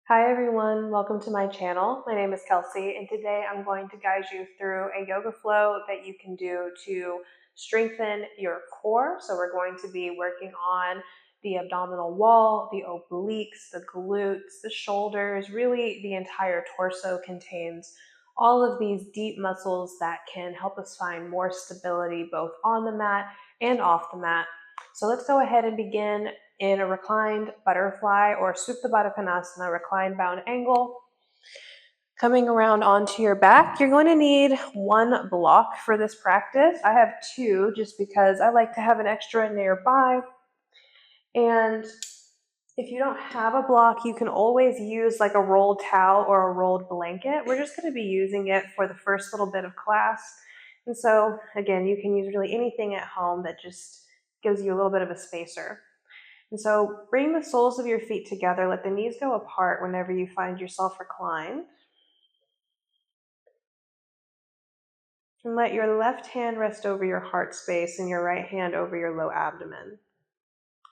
Hi everyone, welcome to my channel. My name is Kelsey and today I'm going to guide you through a yoga flow that you can do to strengthen your core. So we're going to be working on the abdominal wall, the obliques, the glutes, the shoulders, really the entire torso contains all of these deep muscles that can help us find more stability both on the mat and off the mat. So let's go ahead and begin in a reclined butterfly or Supta Baddha Konasana, reclined bound angle. Coming around onto your back, you're going to need one block for this practice. I have two just because I like to have an extra nearby. And if you don't have a block, you can always use like a rolled towel or a rolled blanket. We're just going to be using it for the first little bit of class. And so again, you can use really anything at home that just gives you a little bit of a spacer. And so bring the soles of your feet together. Let the knees go apart whenever you find yourself reclined. And let your left hand rest over your heart space and your right hand over your low abdomen.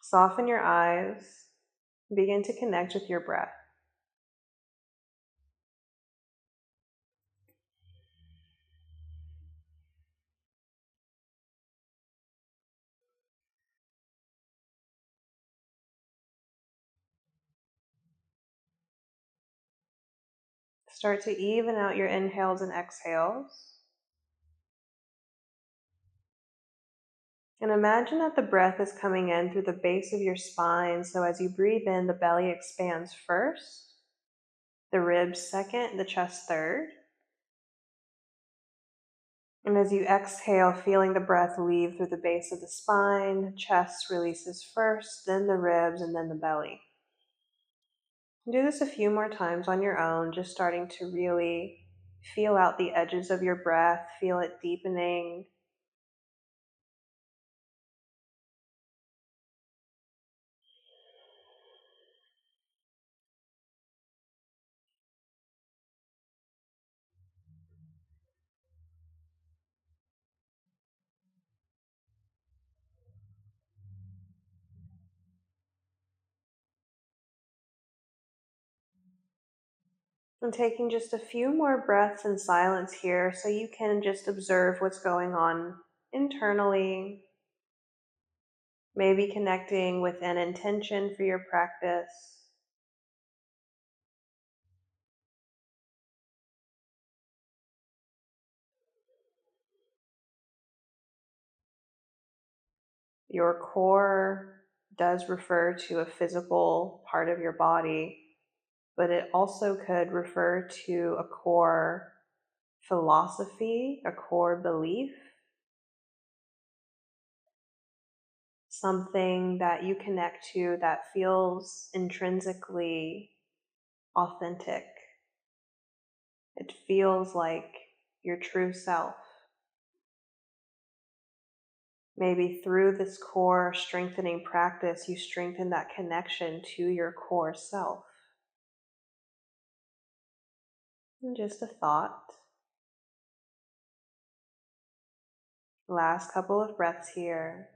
Soften your eyes. Begin to connect with your breath. Start to even out your inhales and exhales. And imagine that the breath is coming in through the base of your spine. So as you breathe in, the belly expands first, the ribs second, the chest third. And as you exhale, feeling the breath leave through the base of the spine, chest releases first, then the ribs, and then the belly. Do this a few more times on your own, just starting to really feel out the edges of your breath, feel it deepening. And taking just a few more breaths in silence here so you can just observe what's going on internally, maybe connecting with an intention for your practice. Your core does refer to a physical part of your body, but it also could refer to a core philosophy, a core belief, something that you connect to that feels intrinsically authentic. It feels like your true self. Maybe through this core strengthening practice, you strengthen that connection to your core self. And just a thought. Last couple of breaths here.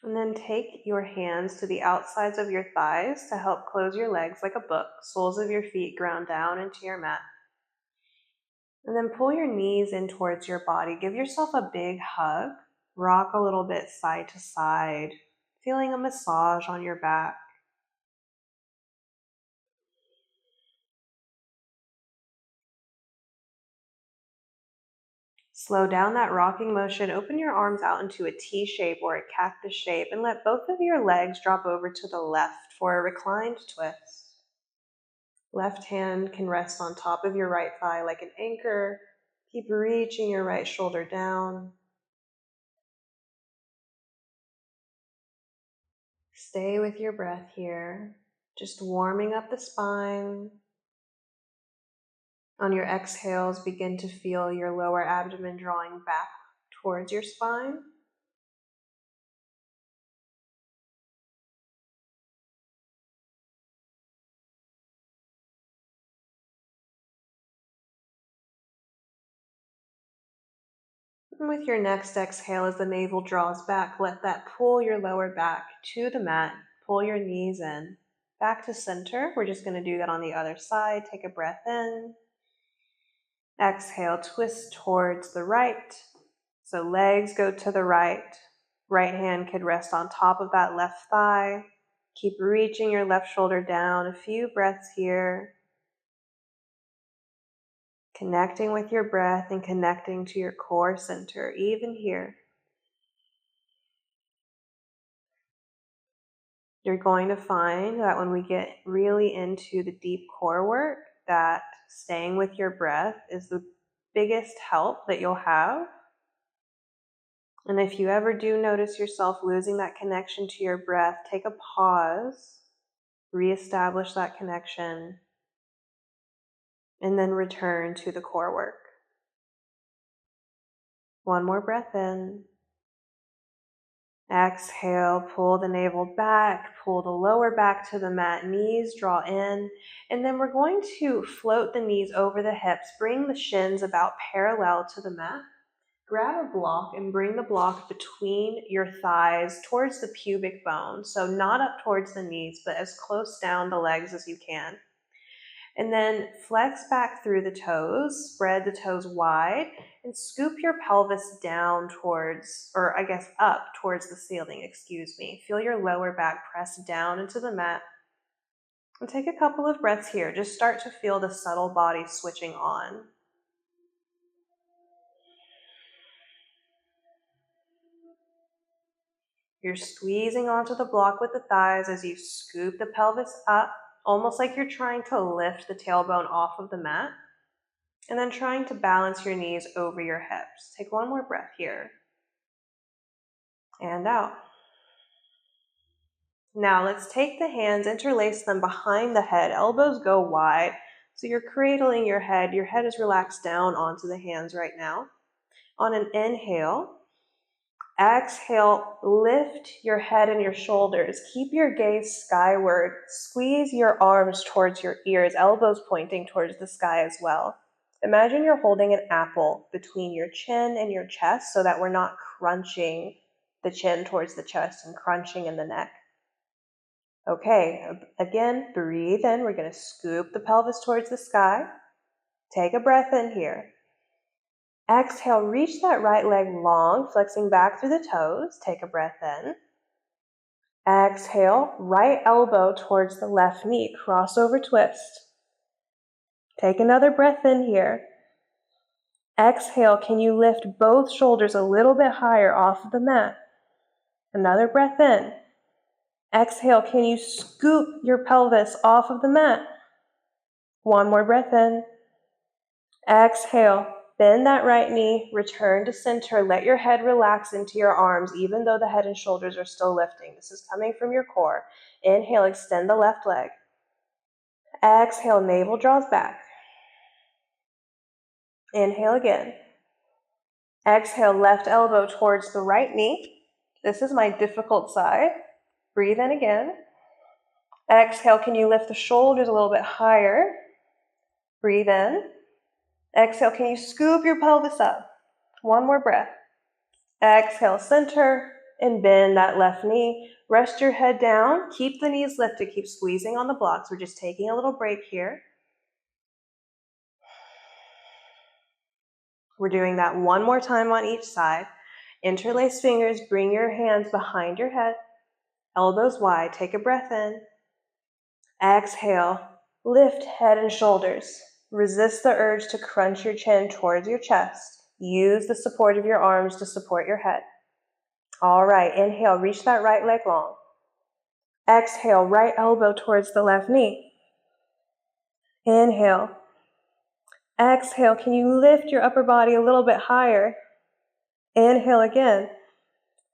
And then take your hands to the outsides of your thighs to help close your legs like a book. Soles of your feet ground down into your mat. And then pull your knees in towards your body. Give yourself a big hug. Rock a little bit side to side, feeling a massage on your back. Slow down that rocking motion. Open your arms out into a T shape or a cactus shape and let both of your legs drop over to the left for a reclined twist. Left hand can rest on top of your right thigh like an anchor. Keep reaching your right shoulder down. Stay with your breath here, just warming up the spine. On your exhales, begin to feel your lower abdomen drawing back towards your spine. And with your next exhale, as the navel draws back, let that pull your lower back to the mat. Pull your knees in. Back to center. We're just going to do that on the other side. Take a breath in. Exhale, twist towards the right. So legs go to the right. Right hand could rest on top of that left thigh. Keep reaching your left shoulder down. A few breaths here. Connecting with your breath and connecting to your core center, even here. You're going to find that when we get really into the deep core work, that staying with your breath is the biggest help that you'll have. And if you ever do notice yourself losing that connection to your breath, take a pause, reestablish that connection, and then return to the core work. One more breath in. Exhale, pull the navel back, pull the lower back to the mat, knees draw in, and then we're going to float the knees over the hips, bring the shins about parallel to the mat. Grab a block and bring the block between your thighs towards the pubic bone, so not up towards the knees, but as close down the legs as you can. And then flex back through the toes, spread the toes wide, and scoop your pelvis down towards, or I guess up towards the ceiling, Feel your lower back press down into the mat. And take a couple of breaths here. Just start to feel the subtle body switching on. You're squeezing onto the block with the thighs as you scoop the pelvis up, almost like you're trying to lift the tailbone off of the mat. And then trying to balance your knees over your hips. Take one more breath here. And out. Now let's take the hands, interlace them behind the head. Elbows go wide. So you're cradling your head. Your head is relaxed down onto the hands right now. On an inhale, exhale, lift your head and your shoulders. Keep your gaze skyward. Squeeze your arms towards your ears, elbows pointing towards the sky as well. Imagine you're holding an apple between your chin and your chest so that we're not crunching the chin towards the chest and crunching in the neck. Okay, again, breathe in. We're going to scoop the pelvis towards the sky. Take a breath in here. Exhale, reach that right leg long, flexing back through the toes. Take a breath in. Exhale, right elbow towards the left knee, crossover twist. Take another breath in here. Exhale, can you lift both shoulders a little bit higher off of the mat? Another breath in. Exhale, can you scoop your pelvis off of the mat? One more breath in. Exhale, bend that right knee, return to center. Let your head relax into your arms, even though the head and shoulders are still lifting. This is coming from your core. Inhale, extend the left leg. Exhale, navel draws back. Inhale again. Exhale, left elbow towards the right knee. This is my difficult side. Breathe in again. Exhale, can you lift the shoulders a little bit higher? Breathe in. Exhale, can you scoop your pelvis up? One more breath. Exhale, center, and bend that left knee. Rest your head down. Keep the knees lifted. Keep squeezing on the blocks. We're just taking a little break here. We're doing that one more time on each side. Interlace fingers. Bring your hands behind your head. Elbows wide. Take a breath in. Exhale. Lift head and shoulders. Resist the urge to crunch your chin towards your chest. Use the support of your arms to support your head. All right, inhale, reach that right leg long. Exhale, right elbow towards the left knee. Inhale. Exhale, can you lift your upper body a little bit higher? Inhale again.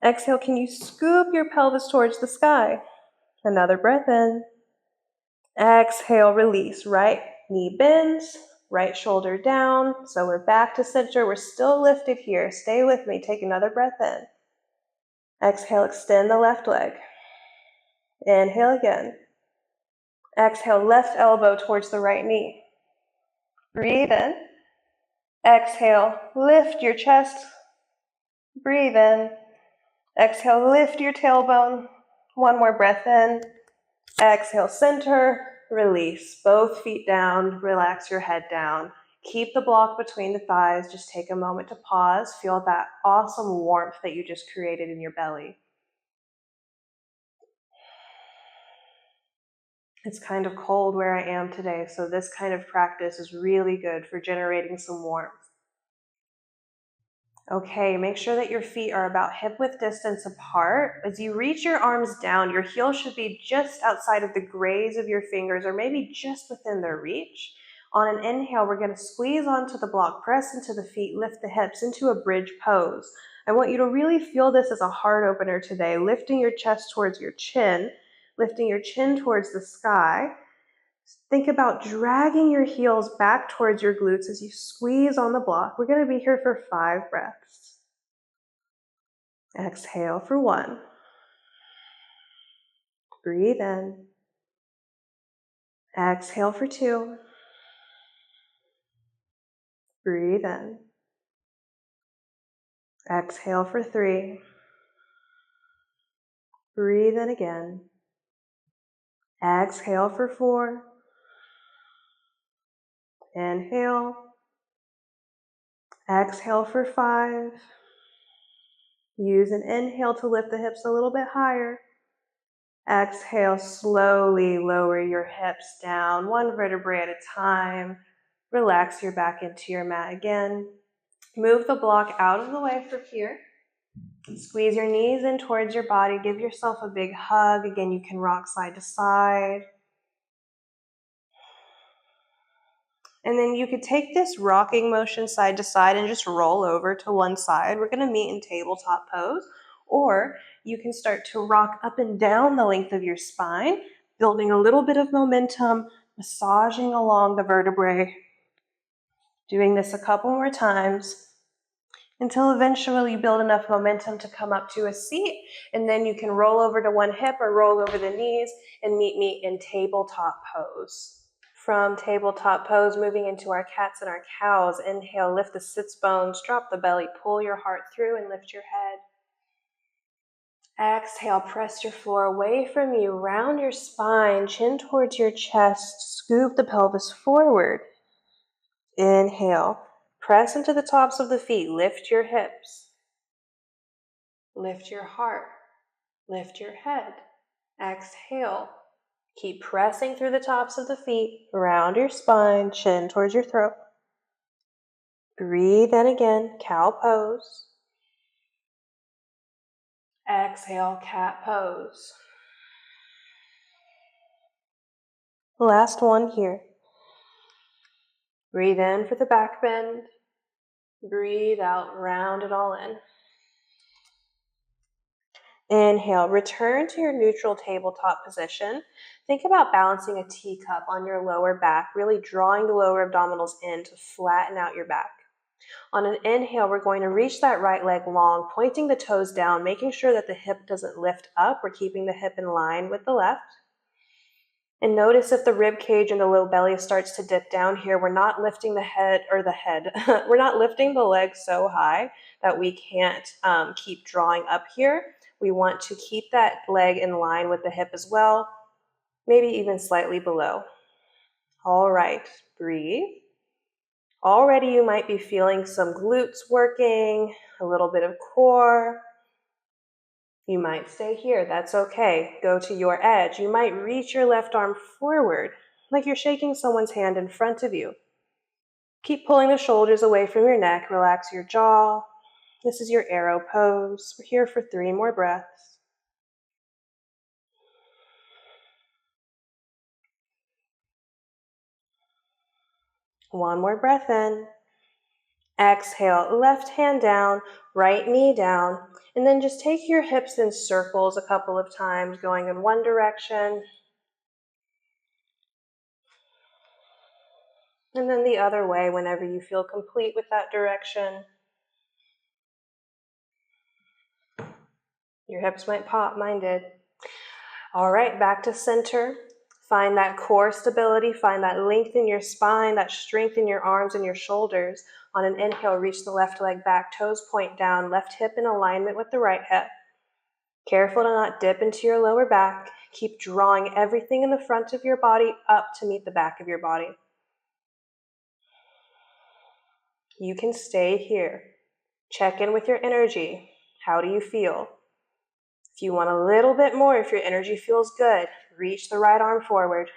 Exhale, can you scoop your pelvis towards the sky? Another breath in. Exhale, release. Right knee bends, right shoulder down. So we're back to center. We're still lifted here. Stay with me. Take another breath in. Exhale, extend the left leg. Inhale again. Exhale, left elbow towards the right knee. Breathe in. Exhale, lift your chest Breathe in. Exhale, lift your tailbone. One more breath in. Exhale, center, release. Both feet down, relax your head down. Keep the block between the thighs. Just take a moment to pause. Feel that awesome warmth that you just created in your belly. It's kind of cold where I am today, so this kind of practice is really good for generating some warmth. Okay, make sure that your feet are about hip-width distance apart. As you reach your arms down, your heels should be just outside of the graze of your fingers or maybe just within their reach. On an inhale, we're going to squeeze onto the block, press into the feet, lift the hips into a bridge pose. I want you to really feel this as a heart opener today, lifting your chest towards your chin, lifting your chin towards the sky. Think about dragging your heels back towards your glutes as you squeeze on the block. We're going to be here for 5 breaths. Exhale for 1. Breathe in. Exhale for 2. Breathe in. Exhale for 3. Breathe in again. Exhale for 4. Inhale. Exhale for 5. Use an inhale to lift the hips a little bit higher. Exhale, slowly lower your hips down, 1 vertebrae at a time. Relax your back into your mat again. Move the block out of the way from here. Squeeze your knees in towards your body. Give yourself a big hug. Again, you can rock side to side. And then you could take this rocking motion side to side and just roll over to one side. We're going to meet in tabletop pose. Or you can start to rock up and down the length of your spine, building a little bit of momentum, massaging along the vertebrae. Doing this a couple more times until eventually you build enough momentum to come up to a seat, and then you can roll over to one hip or roll over the knees and meet me in tabletop pose. From tabletop pose, moving into our cats and our cows. Inhale, lift the sits bones, drop the belly, pull your heart through and lift your head. Exhale, press your floor away from you, round your spine, chin towards your chest, scoop the pelvis forward. Inhale, press into the tops of the feet, lift your hips, lift your heart, lift your head. Exhale, keep pressing through the tops of the feet, round your spine, chin towards your throat. Breathe in again, cow pose. Exhale, cat pose. Last one here. Breathe in for the back bend. Breathe out, round it all in. Inhale, return to your neutral tabletop position. Think about balancing a teacup on your lower back, really drawing the lower abdominals in to flatten out your back. On an inhale, we're going to reach that right leg long, pointing the toes down, making sure that the hip doesn't lift up. We're keeping the hip in line with the left. And notice if the rib cage and the low belly starts to dip down here, we're not lifting the head, we're not lifting the leg so high that we can't keep drawing up here. We want to keep that leg in line with the hip as well, maybe even slightly below. All right, breathe. Already you might be feeling some glutes working, a little bit of core. You might stay here, that's okay. Go to your edge. You might reach your left arm forward, like you're shaking someone's hand in front of you. Keep pulling the shoulders away from your neck, relax your jaw. This is your arrow pose. We're here for 3 more breaths. One more breath in. Exhale, left hand down, right knee down, and then just take your hips in circles a couple of times, going in one direction, and then the other way whenever you feel complete with that direction. Your hips might pop, mine did. All right, back to center. Find that core stability, find that length in your spine, that strength in your arms and your shoulders. On an inhale, reach the left leg back, toes point down, left hip in alignment with the right hip. Careful to not dip into your lower back. Keep drawing everything in the front of your body up to meet the back of your body. You can stay here. Check in with your energy. How do you feel? If you want a little bit more, if your energy feels good, reach the right arm forward.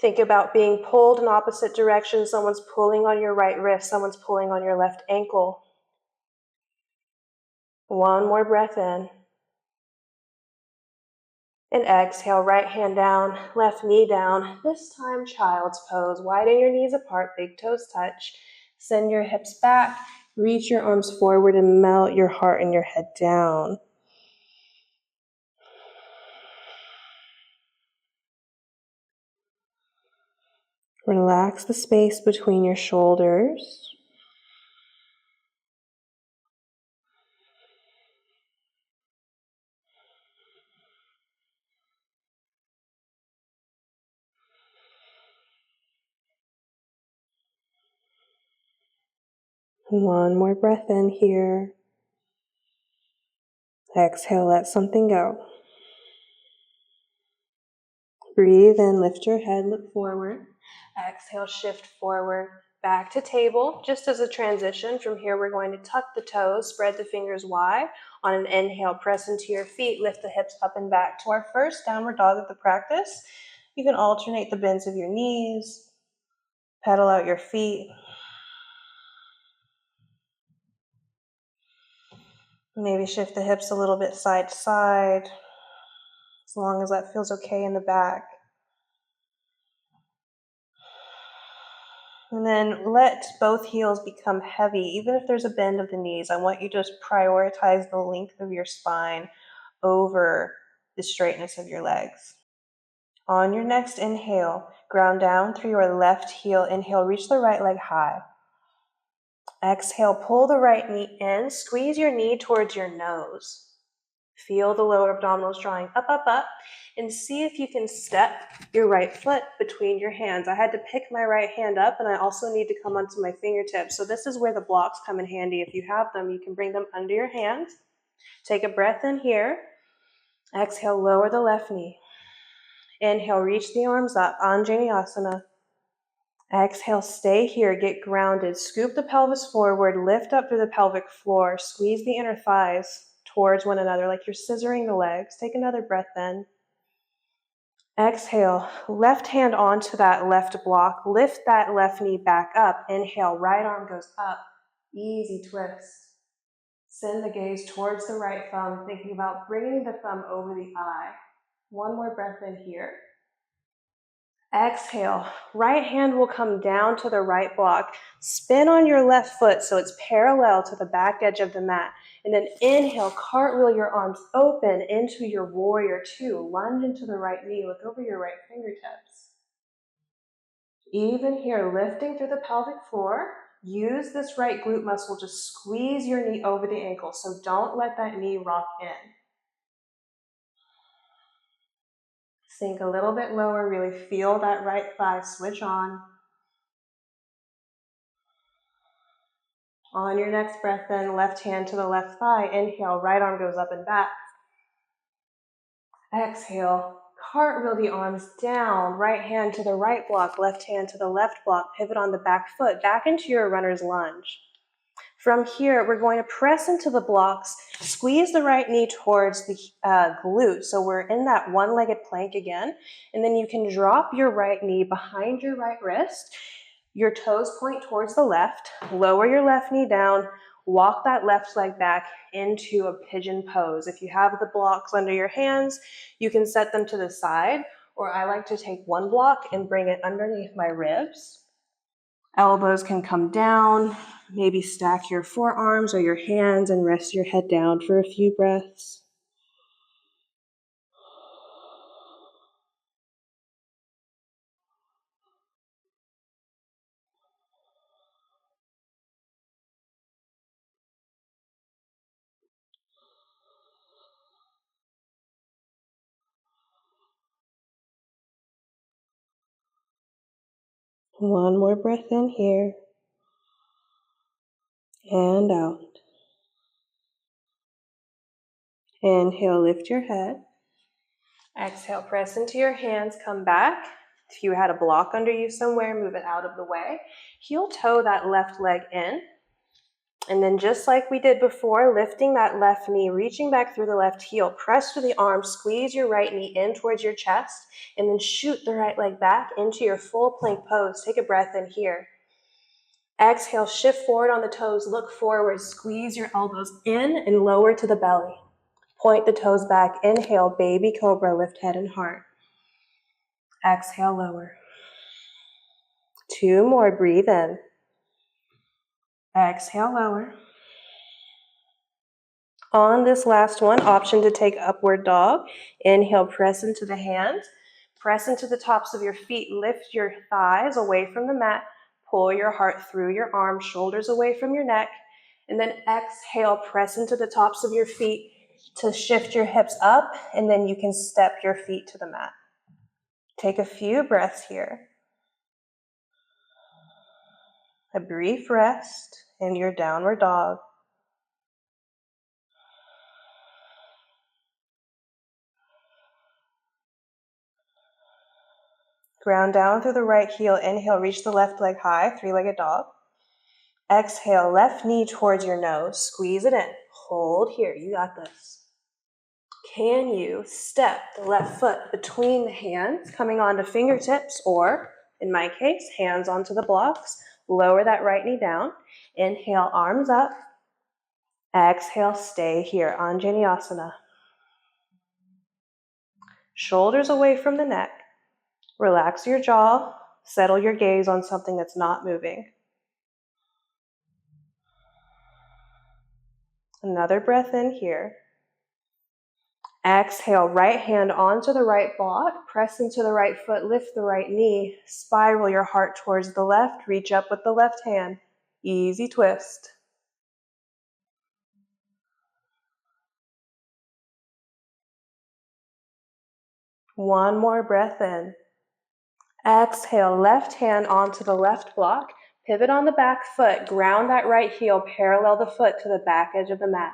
Think about being pulled in opposite directions. Someone's pulling on your right wrist, someone's pulling on your left ankle. One more breath in. And exhale, right hand down, left knee down. This time, child's pose. Widen your knees apart, big toes touch. Send your hips back, reach your arms forward and melt your heart and your head down. Relax the space between your shoulders. One more breath in here. Exhale, let something go. Breathe in, lift your head, look forward. Exhale, shift forward, back to table. Just as a transition, from here we're going to tuck the toes, spread the fingers wide. On an inhale, press into your feet, lift the hips up and back to our first downward dog of the practice. You can alternate the bends of your knees, pedal out your feet. Maybe shift the hips a little bit side to side, as long as that feels okay in the back. And then let both heels become heavy. Even if there's a bend of the knees, I want you to just prioritize the length of your spine over the straightness of your legs. On your next inhale, ground down through your left heel. Inhale, reach the right leg high. Exhale, pull the right knee in. Squeeze your knee towards your nose. Feel the lower abdominals drawing up, up, up, and see if you can step your right foot between your hands. I had to pick my right hand up, and I also need to come onto my fingertips. So this is where the blocks come in handy. If you have them, you can bring them under your hands. Take a breath in here. Exhale, lower the left knee. Inhale, reach the arms up, Anjaneyasana. Exhale, stay here, get grounded. Scoop the pelvis forward, lift up through the pelvic floor, squeeze the inner thighs towards one another like you're scissoring the legs. Take another breath in. Exhale, left hand onto that left block. Lift that left knee back up. Inhale, right arm goes up. Easy twist. Send the gaze towards the right thumb, thinking about bringing the thumb over the eye. One more breath in here. Exhale, right hand will come down to the right block. Spin on your left foot so it's parallel to the back edge of the mat. And then inhale, cartwheel your arms open into your warrior two. Lunge into the right knee, look over your right fingertips. Even here, lifting through the pelvic floor, use this right glute muscle to squeeze your knee over the ankle. So don't let that knee rock in. Sink a little bit lower, really feel that right thigh switch on. On your next breath in, left hand to the left thigh. Inhale, right arm goes up and back. Exhale, cartwheel the arms down. Right hand to the right block, left hand to the left block. Pivot on the back foot, back into your runner's lunge. From here, we're going to press into the blocks, squeeze the right knee towards the glute. So we're in that one-legged plank again. And then you can drop your right knee behind your right wrist. Your toes point towards the left. Lower your left knee down. Walk that left leg back into a pigeon pose. If you have the blocks under your hands, you can set them to the side. Or I like to take one block and bring it underneath my ribs. Elbows can come down, maybe stack your forearms or your hands and rest your head down for a few breaths. One more breath in here and out. Inhale, lift your head. Exhale, press into your hands, come back. If you had a block under you somewhere, move it out of the way. Heel toe that left leg in. And then just like we did before, lifting that left knee, reaching back through the left heel, press through the arm, squeeze your right knee in towards your chest, and then shoot the right leg back into your full plank pose. Take a breath in here. Exhale, shift forward on the toes, look forward, squeeze your elbows in and lower to the belly. Point the toes back, inhale, baby cobra, lift head and heart. Exhale, lower. 2 more, breathe in. Exhale, lower. On this last one, option to take upward dog. Inhale, press into the hands. Press into the tops of your feet. Lift your thighs away from the mat. Pull your heart through your arms, shoulders away from your neck. And then exhale, press into the tops of your feet to shift your hips up. And then you can step your feet to the mat. Take a few breaths here. A brief rest in your downward dog. Ground down through the right heel. Inhale, reach the left leg high, three-legged dog. Exhale, left knee towards your nose. Squeeze it in. Hold here. You got this. Can you step the left foot between the hands, coming onto fingertips, or, in my case, hands onto the blocks. Lower that right knee down. Inhale, arms up. Exhale, stay here. Anjaneyasana. Shoulders away from the neck. Relax your jaw. Settle your gaze on something that's not moving. Another breath in here. Exhale, right hand onto the right block. Press into the right foot, lift the right knee. Spiral your heart towards the left. Reach up with the left hand. Easy twist. One more breath in. Exhale, left hand onto the left block. Pivot on the back foot. Ground that right heel. Parallel the foot to the back edge of the mat.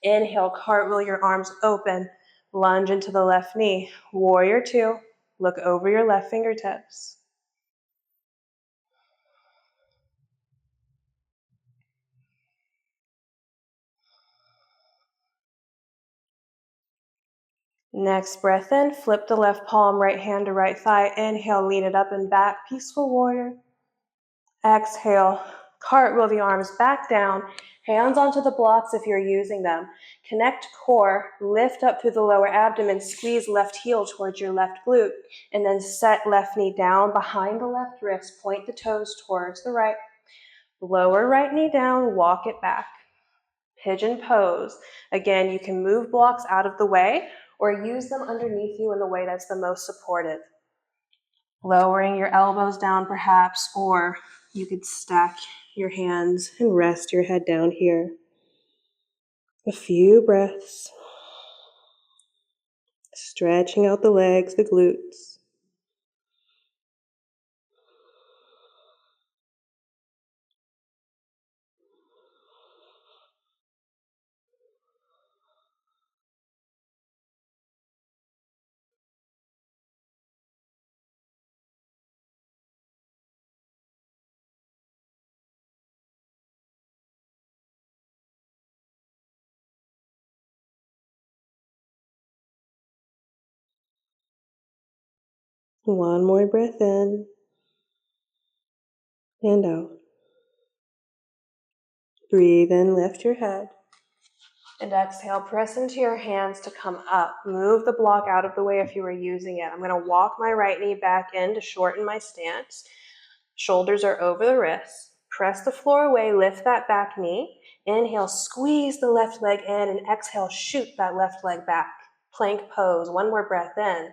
Inhale, cartwheel your arms open. Lunge into the left knee. Warrior 2. Look over your left fingertips. Next breath in, flip the left palm, right hand to right thigh. Inhale, lean it up and back, peaceful warrior. Exhale, cartwheel the arms back down, hands onto the blocks if you're using them. Connect core, lift up through the lower abdomen, squeeze left heel towards your left glute, and then set left knee down behind the left wrist, point the toes towards the right. Lower right knee down, walk it back. Pigeon pose. Again, you can move blocks out of the way or use them underneath you in the way that's the most supportive. Lowering your elbows down perhaps, or you could stack your hands and rest your head down here. A few breaths. Stretching out the legs, the glutes. One more breath in and out. Breathe in, lift your head. And exhale, press into your hands to come up. Move the block out of the way if you were using it. I'm going to walk my right knee back in to shorten my stance. Shoulders are over the wrists. Press the floor away, lift that back knee. Inhale, squeeze the left leg in, and exhale, shoot that left leg back. Plank pose, one more breath in.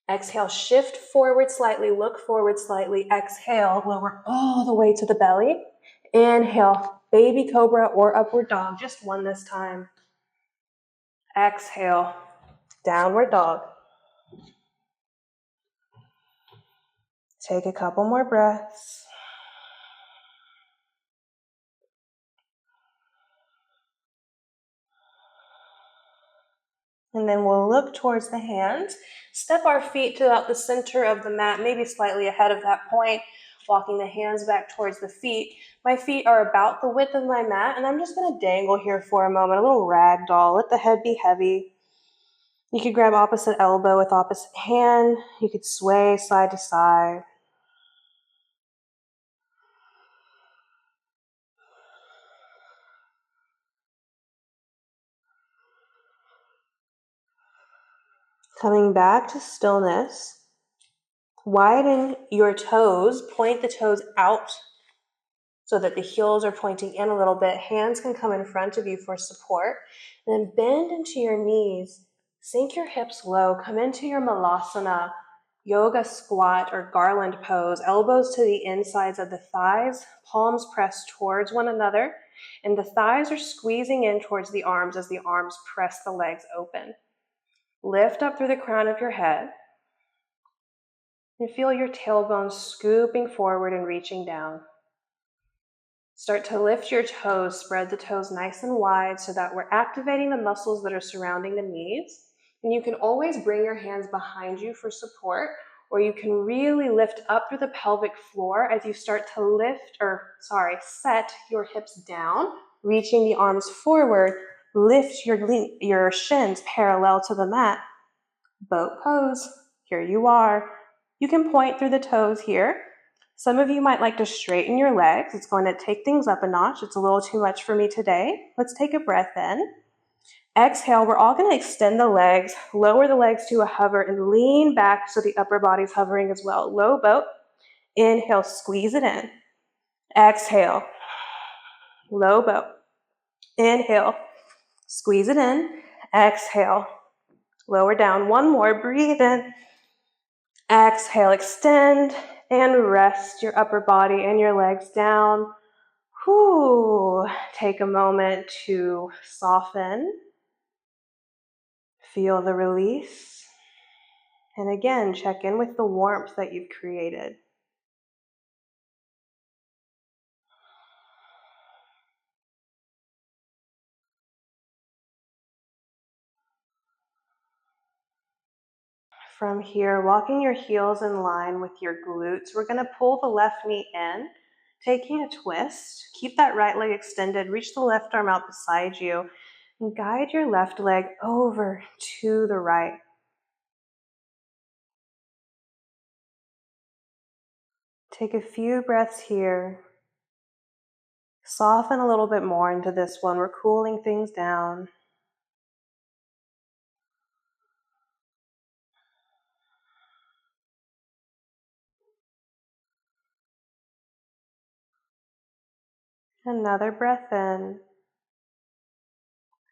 Exhale, shift forward slightly, look forward slightly. Exhale, lower all the way to the belly. Inhale, baby cobra or upward dog, just one this time. Exhale, downward dog. Take a couple more breaths. And then we'll look towards the hands. Step our feet to about the center of the mat, maybe slightly ahead of that point, walking the hands back towards the feet. My feet are about the width of my mat, and I'm just going to dangle here for a moment, a little rag doll. Let the head be heavy. You could grab opposite elbow with opposite hand. You could sway side to side. Coming back to stillness. Widen your toes, point the toes out so that the heels are pointing in a little bit. Hands can come in front of you for support. Then bend into your knees, sink your hips low, come into your malasana, yoga squat or garland pose, elbows to the insides of the thighs, palms pressed towards one another, and the thighs are squeezing in towards the arms as the arms press the legs open. Lift up through the crown of your head. And feel your tailbone scooping forward and reaching down. Start to lift your toes, spread the toes nice and wide so that we're activating the muscles that are surrounding the knees. And you can always bring your hands behind you for support, or you can really lift up through the pelvic floor as you start to set your hips down, reaching the arms forward. Lift your shins parallel to the mat. Boat pose. Here you are. You can point through the toes here. Some of you might like to straighten your legs. It's going to take things up a notch. It's a little too much for me today. Let's take a breath in. Exhale, we're all going to extend the legs, lower the legs to a hover, and lean back so the upper body's hovering as well. Low boat. Inhale, squeeze it in. Exhale, low boat. Inhale, squeeze it in. Exhale, lower down. One more, breathe in. Exhale, extend and rest your upper body and your legs down. Whew. Take a moment to soften. Feel the release. And again, check in with the warmth that you've created. From here, walking your heels in line with your glutes, we're going to pull the left knee in, taking a twist. Keep that right leg extended. Reach the left arm out beside you and guide your left leg over to the right. Take a few breaths here. Soften a little bit more into this one. We're cooling things down. Another breath in.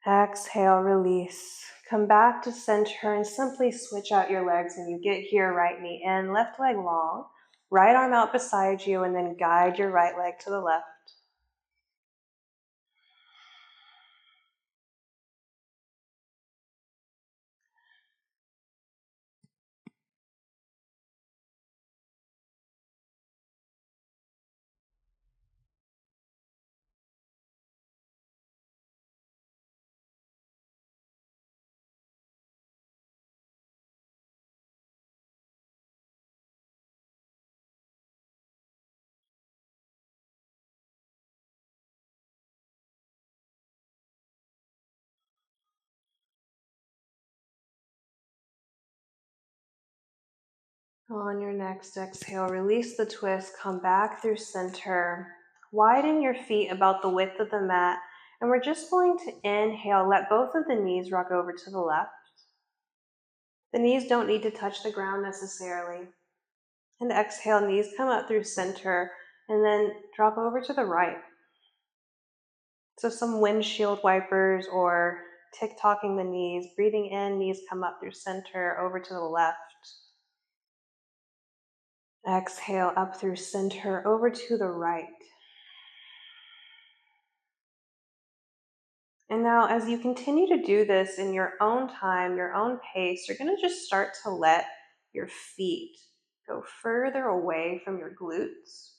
Exhale, release. Come back to center and simply switch out your legs. And you get here, right knee in, left leg long, right arm out beside you, and then guide your right leg to the left. On your next exhale, release the twist, come back through center. Widen your feet about the width of the mat, and we're just going to inhale, let both of the knees rock over to the left. The knees don't need to touch the ground necessarily. And exhale, knees come up through center, and then drop over to the right. So some windshield wipers or tick-tocking the knees, breathing in, knees come up through center, over to the left. Exhale, up through center, over to the right. And now as you continue to do this in your own time, your own pace, you're going to just start to let your feet go further away from your glutes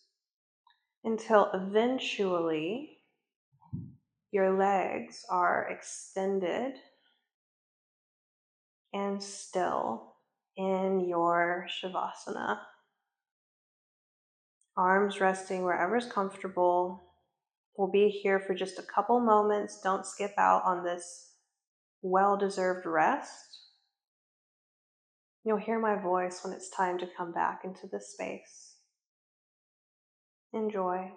until eventually your legs are extended and still in your Shavasana. Arms resting wherever's comfortable. We'll be here for just a couple moments. Don't skip out on this well-deserved rest. You'll hear my voice when it's time to come back into this space. Enjoy.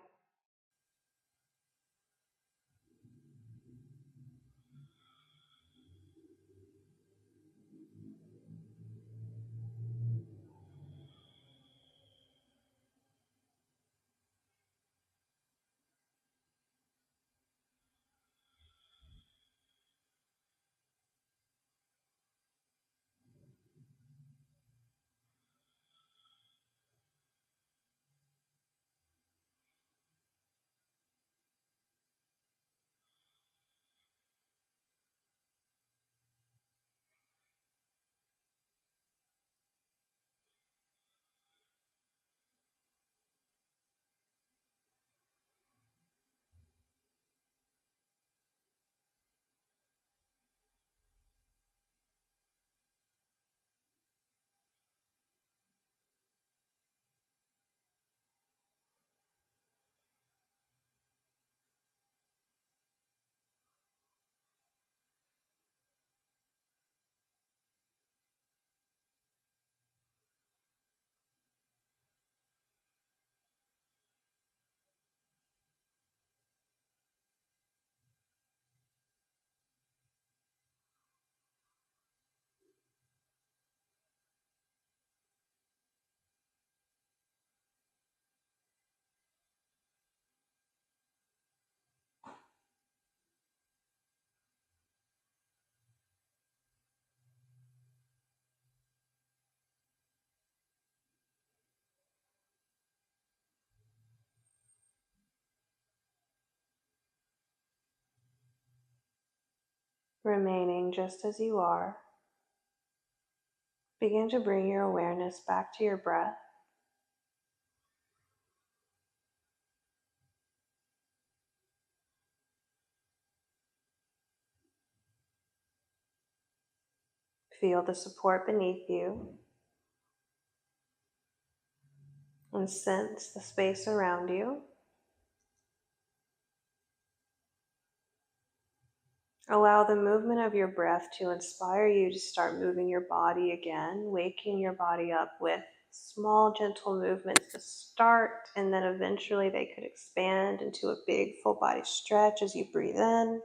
Remaining just as you are, begin to bring your awareness back to your breath. Feel the support beneath you and sense the space around you. Allow the movement of your breath to inspire you to start moving your body again, waking your body up with small, gentle movements to start, and then eventually they could expand into a big full body stretch as you breathe in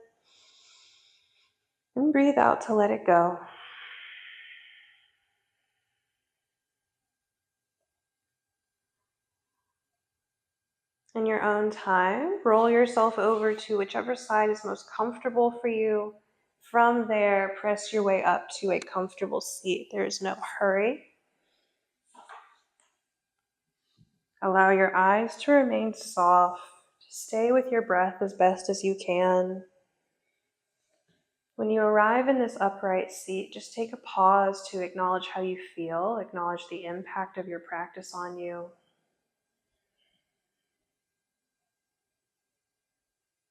and breathe out to let it go. In your own time, roll yourself over to whichever side is most comfortable for you. From there, press your way up to a comfortable seat. There is no hurry. Allow your eyes to remain soft. Stay with your breath as best as you can. When you arrive in this upright seat, just take a pause to acknowledge how you feel, acknowledge the impact of your practice on you.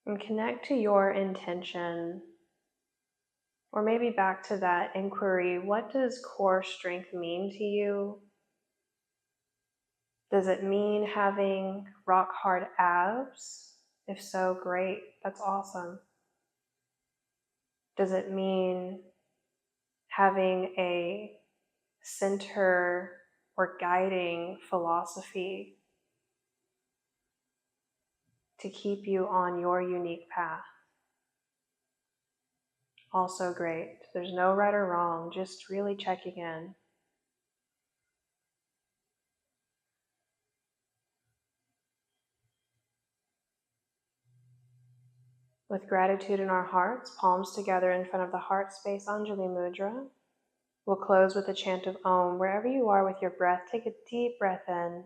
And connect to your intention, or maybe back to that inquiry. What does core strength mean to you? Does it mean having rock hard abs? If so, great, that's awesome. Does it mean having a center or guiding philosophy to keep you on your unique path? Also great. There's no right or wrong, just really checking in. With gratitude in our hearts, palms together in front of the heart space, Anjali Mudra. We'll close with a chant of Om. Wherever you are with your breath, take a deep breath in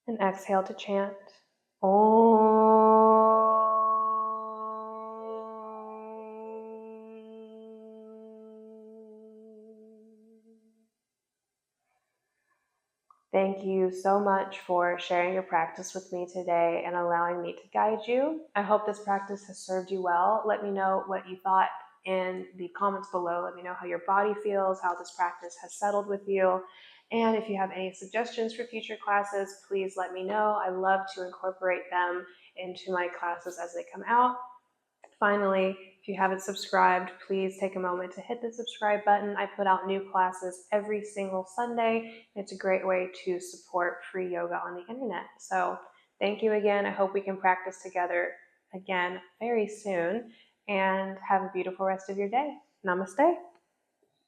and exhale to chant Om. Thank you so much for sharing your practice with me today and allowing me to guide you. I hope this practice has served you well. Let me know what you thought in the comments below. Let me know how your body feels, how this practice has settled with you. And if you have any suggestions for future classes, please let me know. I love to incorporate them into my classes as they come out. Finally, if you haven't subscribed, please take a moment to hit the subscribe button. I put out new classes every single Sunday. It's a great way to support free yoga on the internet. So thank you again. I hope we can practice together again very soon, and have a beautiful rest of your day. Namaste.